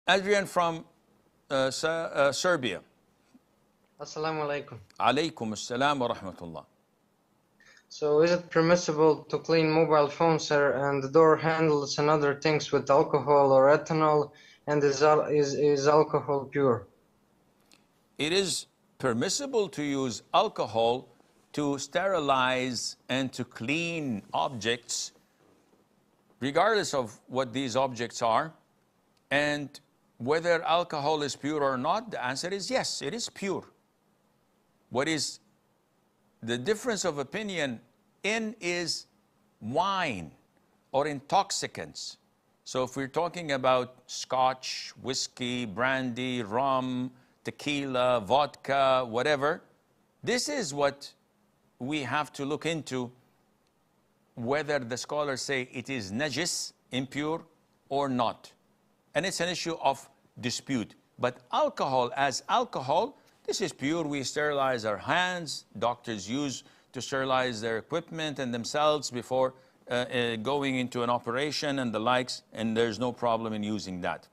Adrian from Serbia. Assalamu alaikum. Alaykum assalam wa rahmatullah. So is it permissible to clean mobile phones, sir, and the door handles and other things with alcohol or ethanol, and is alcohol pure? It is permissible to use alcohol to sterilize and to clean objects, regardless of what these objects are. And whether alcohol is pure or not, the answer is yes, it is pure. What is the difference of opinion in is wine or intoxicants. So if we're talking about scotch, whiskey, brandy, rum, tequila, vodka, whatever, this is what we have to look into, whether the scholars say it is najis, impure, or not. And it's an issue of dispute. But alcohol, as alcohol, this is pure. We sterilize our hands. Doctors use to sterilize their equipment and themselves before going into an operation and the likes, and there's no problem in using that.